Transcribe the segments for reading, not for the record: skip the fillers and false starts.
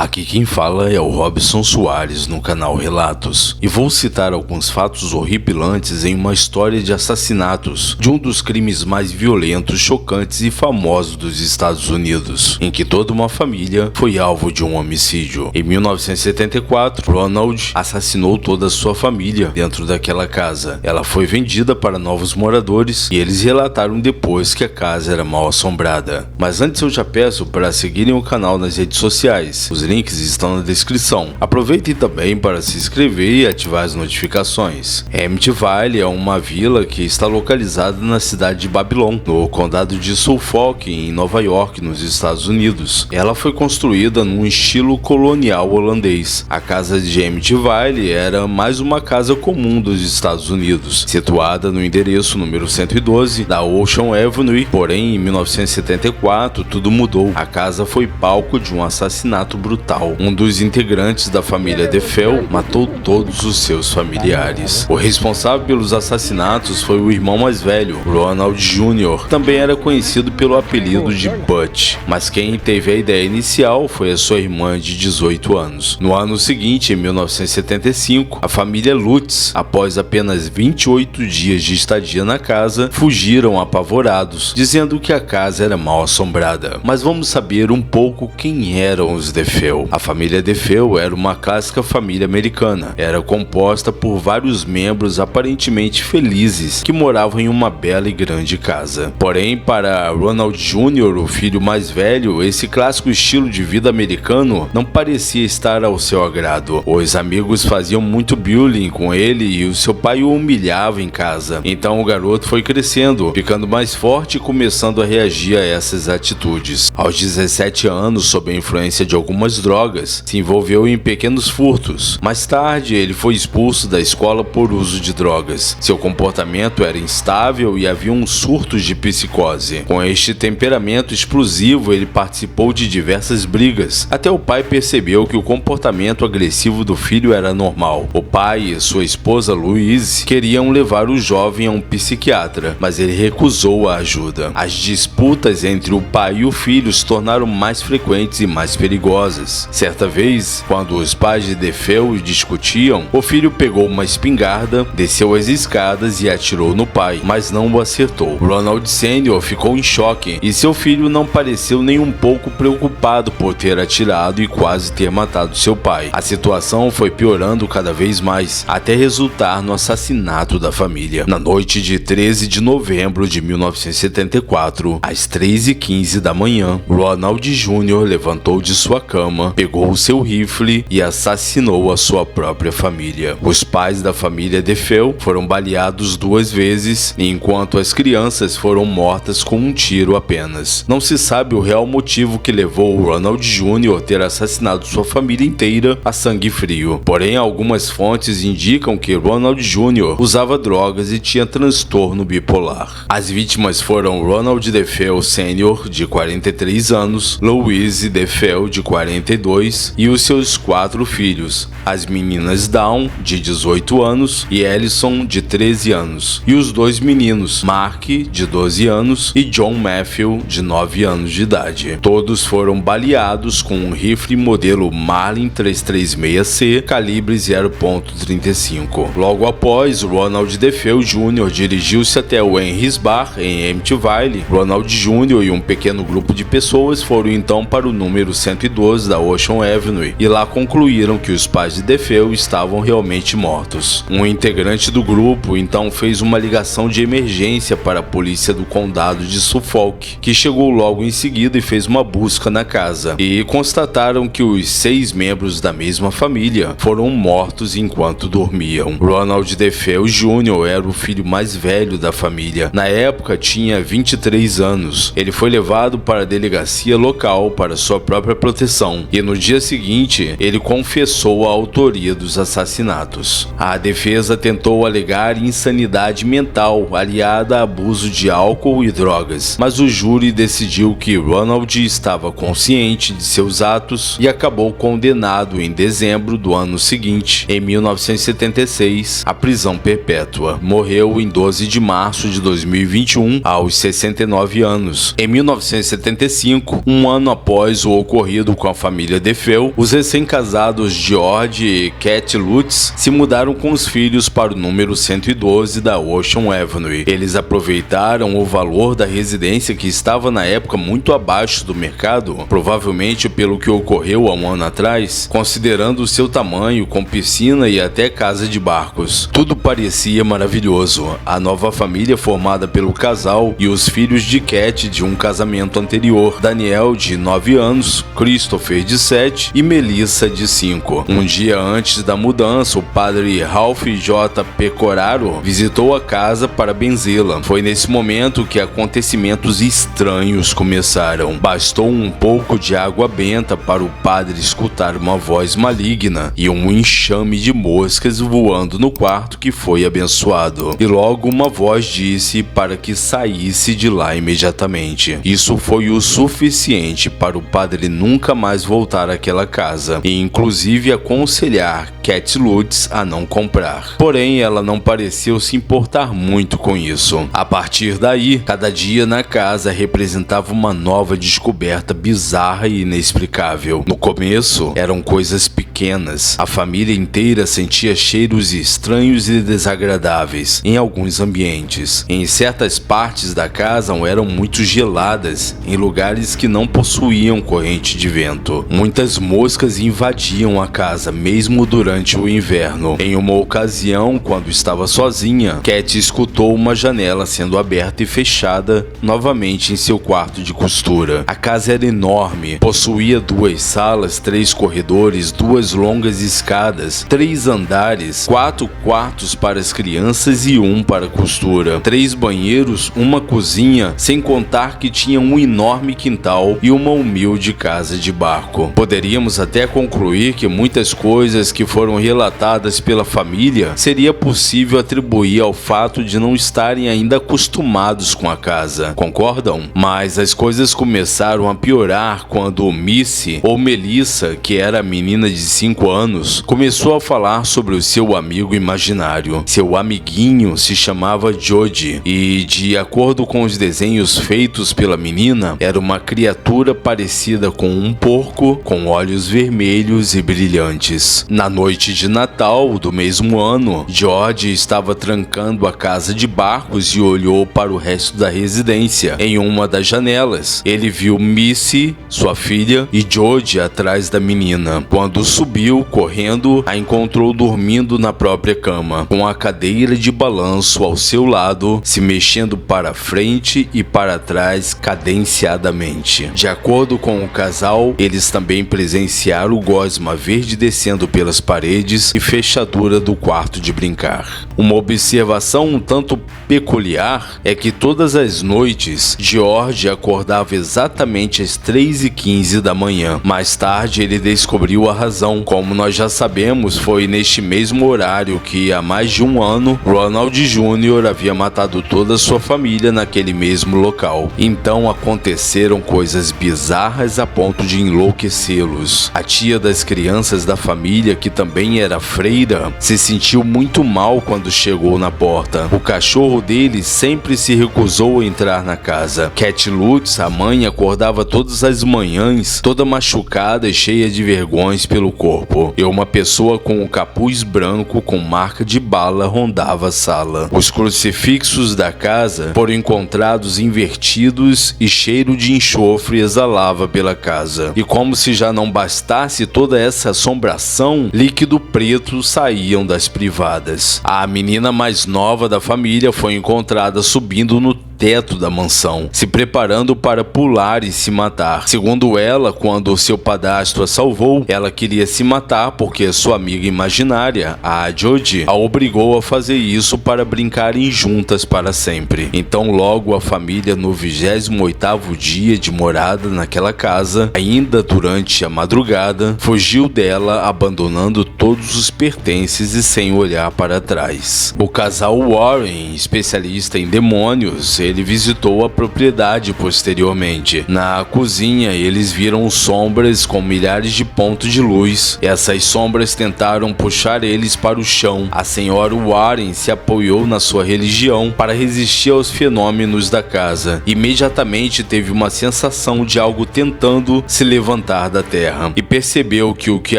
Aqui quem fala é o Robson Soares no canal Relatos e vou citar alguns fatos horripilantes em uma história de assassinatos de um dos crimes mais violentos, chocantes e famosos dos Estados Unidos, em que toda uma família foi alvo de um homicídio. Em 1974, Ronald assassinou toda a sua família dentro daquela casa. Ela foi vendida para novos moradores e eles relataram depois que a casa era mal assombrada. Mas antes eu já peço para seguirem o canal nas redes sociais. Os links estão na descrição. Aproveitem também para se inscrever e ativar as notificações. Amityville é uma vila que está localizada na cidade de Babylon, no condado de Suffolk, em Nova York, nos Estados Unidos. Ela foi construída num estilo colonial holandês. A casa de Amityville era mais uma casa comum dos Estados Unidos, situada no endereço número 112 da Ocean Avenue. Porém, em 1974, tudo mudou. A casa foi palco de um assassinato brutal. Um dos integrantes da família DeFeo matou todos os seus familiares. O responsável pelos assassinatos foi o irmão mais velho, Ronald Jr. Também era conhecido pelo apelido de Butch, mas quem teve a ideia inicial foi a sua irmã de 18 anos. No ano seguinte, em 1975, a família Lutz, após apenas 28 dias de estadia na casa, fugiram apavorados, dizendo que a casa era mal assombrada. Mas vamos saber um pouco quem eram os DeFeo. A família DeFeo era uma clássica família americana. Era composta por vários membros aparentemente felizes que moravam em uma bela e grande casa. Porém, para Ronald Jr., o filho mais velho, esse clássico estilo de vida americano não parecia estar ao seu agrado. Os amigos faziam muito bullying com ele e o seu pai o humilhava em casa. Então o garoto foi crescendo, ficando mais forte e começando a reagir a essas atitudes. Aos 17 anos, sob a influência de algumas drogas, se envolveu em pequenos furtos. Mais tarde, ele foi expulso da escola por uso de drogas. Seu comportamento era instável e havia surtos de psicose. Com este temperamento explosivo, ele participou de diversas brigas. Até o pai percebeu que o comportamento agressivo do filho era normal. O pai e sua esposa Louise queriam levar o jovem a um psiquiatra, mas ele recusou a ajuda. As disputas entre o pai e o filho se tornaram mais frequentes e mais perigosas. Certa vez, quando os pais de DeFeo discutiam, o filho pegou uma espingarda, desceu as escadas e atirou no pai, mas não o acertou. Ronald Sr. ficou em choque e seu filho não pareceu nem um pouco preocupado por ter atirado e quase ter matado seu pai. A situação foi piorando cada vez mais, até resultar no assassinato da família. Na noite de 13 de novembro de 1974, às 3h15 da manhã, Ronald Jr. levantou de sua cama, pegou o seu rifle e assassinou a sua própria família. Os pais da família DeFeo foram baleados 2 vezes, enquanto as crianças foram mortas com um tiro apenas. Não se sabe o real motivo que levou o Ronald Jr. a ter assassinado sua família inteira a sangue frio. Porém, algumas fontes indicam que Ronald Jr. usava drogas e tinha transtorno bipolar. As vítimas foram Ronald DeFeo Sr., de 43 anos, Louise DeFeo, de 42, e os seus 4 filhos, as meninas Dawn, de 18 anos, e Ellison, de 13 anos, e os 2 meninos, Mark, de 12 anos, e John Matthew, de 9 anos de idade. Todos foram baleados com um rifle modelo Marlin 336C, calibre .35. Logo após, Ronald DeFeo Jr. dirigiu-se até o Henry's Bar, em Amityville. Ronald Jr. e um pequeno grupo de pessoas foram então para o número 112 da Ocean Avenue e lá concluíram que os pais de DeFeo estavam realmente mortos. Um integrante do grupo então fez uma ligação de emergência para a polícia do condado de Suffolk, que chegou logo em seguida e fez uma busca na casa, e constataram que os 6 membros da mesma família foram mortos enquanto dormiam. Ronald DeFeo Jr. era o filho mais velho da família. Na época tinha 23 anos. Ele foi levado para a delegacia local para sua própria proteção e no dia seguinte ele confessou a autoria dos assassinatos. A defesa tentou alegar insanidade mental aliada a abuso de álcool e drogas, mas o júri decidiu que Ronald estava consciente de seus atos e acabou condenado em dezembro do ano seguinte, em 1976, à prisão perpétua. Morreu em 12 de março de 2021, aos 69 anos. Em 1975, um ano após o ocorrido com a família família DeFeo, os recém-casados George e Cat Lutz se mudaram com os filhos para o número 112 da Ocean Avenue. Eles aproveitaram o valor da residência, que estava na época muito abaixo do mercado, provavelmente pelo que ocorreu há um ano atrás, considerando o seu tamanho, com piscina e até casa de barcos. Tudo parecia maravilhoso. A nova família, formada pelo casal e os filhos de Cat de um casamento anterior, Daniel, de 9 anos, Christopher, de 7 e Melissa, de 5. Um dia antes da mudança, o padre Ralph J. Pecoraro visitou a casa para benzê-la. Foi nesse momento que acontecimentos estranhos começaram. Bastou um pouco de água benta para o padre escutar uma voz maligna e um enxame de moscas voando no quarto que foi abençoado. E logo uma voz disse para que saísse de lá imediatamente. Isso foi o suficiente para o padre nunca mais voltar àquela casa e inclusive aconselhar Cat Lutz a não comprar. Porém, ela não pareceu se importar muito com isso. A partir daí, cada dia na casa representava uma nova descoberta bizarra e inexplicável. No começo, eram coisas pequenas. A família inteira sentia cheiros estranhos e desagradáveis em alguns ambientes. Em certas partes da casa eram muito geladas, em lugares que não possuíam corrente de vento. Muitas moscas invadiam a casa, mesmo durante o inverno. Em uma ocasião, quando estava sozinha, Cat escutou uma janela sendo aberta e fechada novamente em seu quarto de costura. A casa era enorme, possuía 2 salas, 3 corredores, 2 longas escadas, 3 andares, 4 quartos para as crianças e 1 para costura, 3 banheiros, uma cozinha, sem contar que tinha um enorme quintal e uma humilde casa de barco. Poderíamos até concluir que muitas coisas que foram relatadas pela família seria possível atribuir ao fato de não estarem ainda acostumados com a casa, concordam? Mas as coisas começaram a piorar quando Missy, ou Melissa, que era a menina de 5 anos, começou a falar sobre o seu amigo imaginário. Seu amiguinho se chamava Jody e, de acordo com os desenhos feitos pela menina, era uma criatura parecida com um porco, com olhos vermelhos e brilhantes. Na noite de Natal do mesmo ano, George estava trancando a casa de barcos e olhou para o resto da residência. Em uma das janelas, ele viu Missy, sua filha, e Jody atrás da menina. Quando subiu, correndo, a encontrou dormindo na própria cama, com a cadeira de balanço ao seu lado, se mexendo para frente e para trás cadenciadamente. De acordo com o casal, eles também presenciaram o gosma verde descendo pelas paredes e fechadura do quarto de brincar. Uma observação um tanto peculiar é que todas as noites George acordava exatamente às 3h15 da manhã. Mais tarde ele descobriu a razão. Como nós já sabemos, foi neste mesmo horário que há mais de um ano Ronald Jr. havia matado toda a sua família naquele mesmo local. Então aconteceram coisas bizarras a ponto de enlouquecê-los. A tia das crianças da família, que também era freira, se sentiu muito mal quando chegou na porta. O cachorro dele sempre se recusou a entrar na casa. Cat Lutz, a mãe, acordava todas as manhãs, toda machucada e cheia de vergões pelo corpo. E uma pessoa com o capuz branco com marca de bala rondava a sala. Os crucifixos da casa foram encontrados invertidos e cheiro de enxofre exalava pela casa. E como se já não bastasse toda essa assombração, líquido preto saíam das privadas. A menina mais nova da família foi encontrada subindo no teto da mansão, se preparando para pular e se matar. Segundo ela, quando seu padrasto a salvou, ela queria se matar porque sua amiga imaginária, a Jody, a obrigou a fazer isso para brincarem juntas para sempre. Então logo a família, no 28º dia de morada naquela casa, ainda durante a madrugada, fugiu dela, abandonando todos os pertences e sem olhar para trás. O casal Warren, especialista em demônios, ele visitou a propriedade posteriormente. Na cozinha, eles viram sombras com milhares de pontos de luz. Essas sombras tentaram puxar eles para o chão. A senhora Warren se apoiou na sua religião para resistir aos fenômenos da casa. Imediatamente teve uma sensação de algo tentando se levantar da terra e percebeu que o que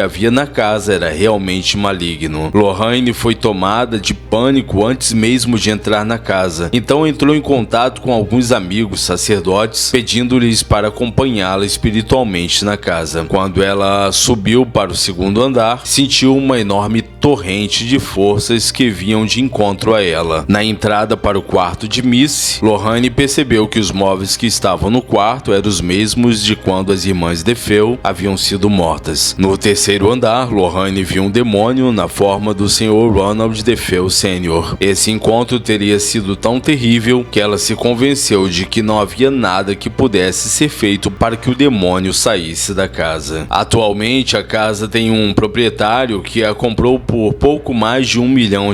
havia na casa era realmente maligno. Lorraine foi tomada de pânico antes mesmo de entrar na casa. Então entrou em contato com alguns amigos sacerdotes, pedindo-lhes para acompanhá-la espiritualmente na casa. Quando ela subiu para o segundo andar, sentiu uma enorme torrente de forças que vinham de encontro a ela. Na entrada para o quarto de Missy, Lorraine percebeu que os móveis que estavam no quarto eram os mesmos de quando as irmãs DeFeo haviam sido mortas. No terceiro andar, Lorraine viu um demônio na forma do Sr. Ronald DeFeo Sr. Esse encontro teria sido tão terrível que ela se convenceu de que não havia nada que pudesse ser feito para que o demônio saísse da casa. Atualmente, a casa tem um proprietário que a comprou por pouco mais de $1 milhão.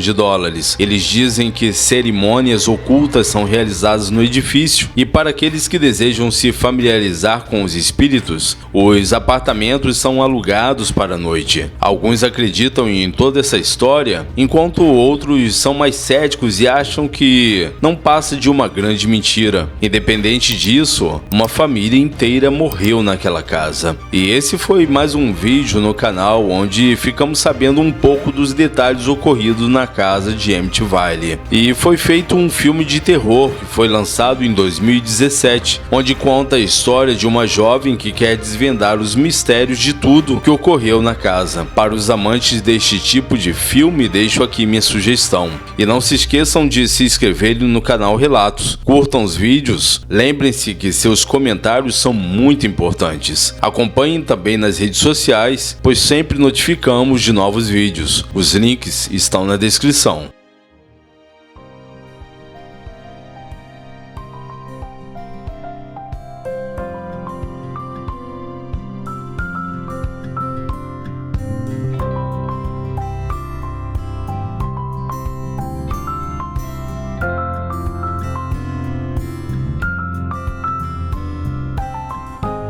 Eles dizem que cerimônias ocultas são realizadas no edifício e para aqueles que desejam se familiarizar com os espíritos, os apartamentos são alugados para a noite. Alguns acreditam em toda essa história, enquanto outros são mais céticos e acham que não passa de uma grande mentira. Independente disso, uma família inteira morreu naquela casa. E esse foi mais um vídeo no canal onde ficamos sabendo um pouco dos detalhes ocorridos na casa de Amityville. E foi feito um filme de terror que foi lançado em 2017, onde conta a história de uma jovem que quer desvendar os mistérios de tudo que ocorreu na casa. Para os amantes deste tipo de filme, deixo aqui minha sugestão. E não se esqueçam de se inscreverem no canal Relatos. Curtam os vídeos, lembrem-se que seus comentários são muito importantes. Acompanhem também nas redes sociais, pois sempre notificamos de novos vídeos. Os links estão na descrição.